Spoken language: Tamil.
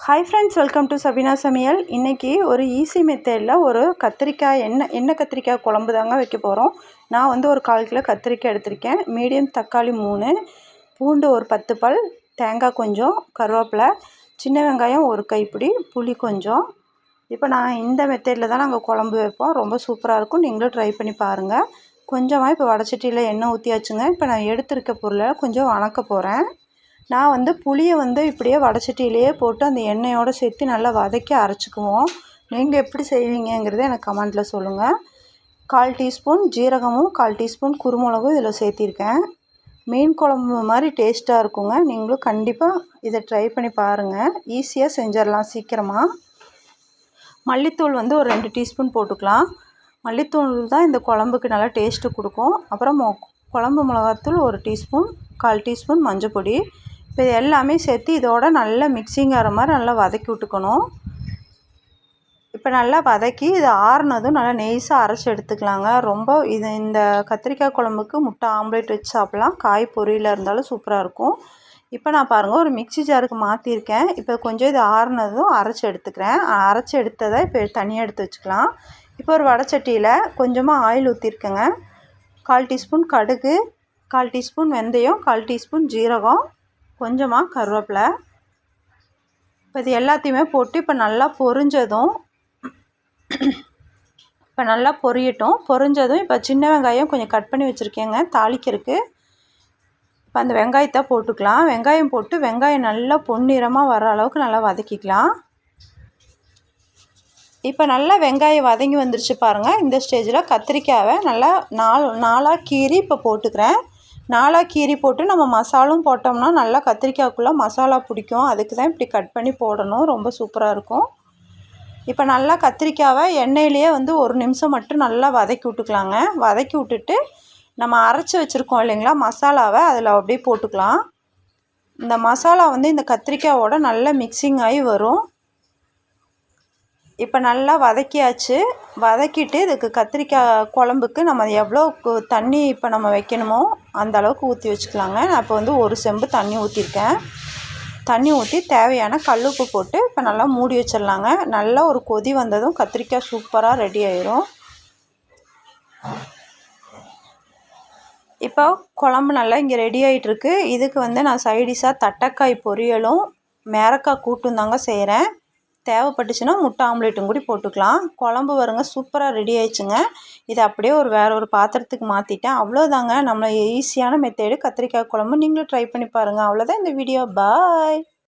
Hi friends, welcome to Sabina சமையல். இன்றைக்கி ஒரு ஈஸி மெத்தடில் ஒரு கத்திரிக்காய் எண்ணெய் கத்திரிக்காய் குழம்பு தாங்க வைக்க போகிறோம். நான் வந்து ஒரு 1/4 கிலோ கத்திரிக்காய் எடுத்திருக்கேன். மீடியம் தக்காளி 3, பூண்டு ஒரு 10 பல், தேங்காய் கொஞ்சம், கருவேப்பிலை, சின்ன வெங்காயம் ஒரு கைப்பிடி, புளி கொஞ்சம். இப்போ நான் இந்த மெத்தடில் தான் நாங்கள் குழம்பு வைப்போம். ரொம்ப சூப்பராக இருக்கும். நீங்களும் ட்ரை பண்ணி பாருங்கள். கொஞ்சமாக இப்போ வடச்சட்டியில் எண்ணெய் ஊற்றியாச்சுங்க. இப்போ நான் எடுத்திருக்க பொருளை கொஞ்சம் வணக்க போகிறேன். நான் வந்து புளியை வந்து இப்படியே வடச்சட்டியிலேயே போட்டு அந்த எண்ணெயோடு சேர்த்து நல்லா வதக்கி அரைச்சிக்குவோம். நீங்கள் எப்படி செய்வீங்கங்கிறத எனக்கு கமெண்ட்டில் சொல்லுங்கள். 1/4 டீஸ்பூன் ஜீரகமும் 1/4 டீஸ்பூன் குருமிளகும் இதில் சேர்த்திருக்கேன். மீன் குழம்பு மாதிரி டேஸ்ட்டாக இருக்குங்க. நீங்களும் கண்டிப்பாக இதை ட்ரை பண்ணி பாருங்கள். ஈஸியாக செஞ்சிடலாம் சீக்கிரமாக. மல்லித்தூள் வந்து ஒரு 2 டீஸ்பூன் போட்டுக்கலாம். மல்லித்தூள் தான் இந்த குழம்புக்கு நல்லா டேஸ்ட்டு கொடுக்கும். அப்புறம் குழம்பு மிளகாத்தூள் ஒரு டீஸ்பூன், 1/4 டீஸ்பூன் மஞ்சள் பொடி. இப்போ இது எல்லாமே சேர்த்து இதோட நல்லா மிக்சிங் ஆகிற மாதிரி நல்லா வதக்கி விட்டுக்கணும். இப்போ நல்லா வதக்கி இது ஆறுனதும் நல்லா நெய்ஸாக அரைச்சி எடுத்துக்கலாங்க. ரொம்ப இந்த கத்திரிக்காய் குழம்புக்கு முட்டை ஆம்லேட் வச்சு சாப்பிட்லாம். காய் பொரியலாக இருந்தாலும் சூப்பராக இருக்கும். இப்போ நான் பாருங்கள் ஒரு மிக்சி ஜாருக்கு மாற்றிருக்கேன். இப்போ கொஞ்சம் இது ஆறுனதும் அரைச்சி எடுத்துக்கிறேன். அரைச்சி எடுத்ததை இப்போ தனியாக எடுத்து வச்சுக்கலாம். இப்போ ஒரு வடச்சட்டியில் கொஞ்சமாக ஆயில் ஊற்றிருக்கேங்க. 1/4 டீஸ்பூன் கடுகு, 1/4 டீஸ்பூன் வெந்தயம், 1/4 டீஸ்பூன் ஜீரகம், கொஞ்சமாக கருவேப்பிலை. இப்போ இது எல்லாத்தையுமே போட்டு இப்போ நல்லா பொரிஞ்சதும் பொரிஞ்சதும் இப்போ சின்ன வெங்காயம் கொஞ்சம் கட் பண்ணி வச்சுருக்கேங்க தாளிக்கிறதுக்கு. இப்போ அந்த வெங்காயத்தை போட்டுக்கலாம். வெங்காயம் போட்டு வெங்காயம் நல்லா பொன்னிறமாக வர அளவுக்கு நல்லா வதக்கிக்கலாம். இப்போ நல்லா வெங்காயம் வதங்கி வந்துருச்சு பாருங்கள். இந்த ஸ்டேஜில் கத்திரிக்காயை நல்லா நாலாக கீறி இப்போ போட்டுக்கிறேன். நாலாக கீறி போட்டு நம்ம மசாலும் போட்டோம்னா நல்லா கத்திரிக்காய்க்குள்ளே மசாலா பிடிக்கும். அதுக்கு தான் இப்படி கட் பண்ணி போடணும். ரொம்ப சூப்பராக இருக்கும். இப்போ நல்லா கத்திரிக்காவை எண்ணெயிலேயே வந்து 1 நிமிஷம் மட்டும் நல்லா வதக்கி விட்டுக்கலாங்க. வதக்கி விட்டுட்டு நம்ம அரைச்சி வச்சுருக்கோம் இல்லைங்களா மசாலாவை, அதில் அப்படியே போட்டுக்கலாம். இந்த மசாலா வந்து இந்த கத்திரிக்காயோட நல்லா மிக்சிங் ஆகி வரும். இப்போ நல்லா வதக்கியாச்சு. வதக்கிட்டு இதுக்கு கத்திரிக்காய் குழம்புக்கு நம்ம எவ்வளோ தண்ணி இப்போ நம்ம வைக்கணுமோ அந்த அளவுக்கு ஊற்றி வச்சுக்கலாங்க. நான் இப்போ வந்து 1 செம்பு தண்ணி ஊற்றிருக்கேன். தண்ணி ஊற்றி தேவையான கல்லுப்பு போட்டு இப்போ நல்லா மூடி வச்சிடலாங்க. நல்லா ஒரு கொதி வந்ததும் கத்திரிக்காய் சூப்பராக ரெடி ஆயிரும். இப்போ குழம்பு நல்லா இங்கே ரெடி ஆகிட்டுருக்கு. இதுக்கு வந்து நான் சைடிஷாக தட்டைக்காய் பொரியலும் மேரக்காய் கூட்டும் தாங்க செய்கிறேன். தேவைப்பட்டுச்சுன்னா முட்டை ஆம்லேட்டும் கூட போட்டுக்கலாம். குழம்பு வருங்க சூப்பராக ரெடி ஆயிடுச்சுங்க. இதை அப்படியே வேறு ஒரு பாத்திரத்துக்கு மாற்றிட்டேன். அவ்வளோதாங்க நம்ம ஈஸியான மெத்தேடு கத்திரிக்காய் குழம்பு. நீங்களும் ட்ரை பண்ணி பாருங்கள். அவ்வளோதான் இந்த வீடியோ. பாய்.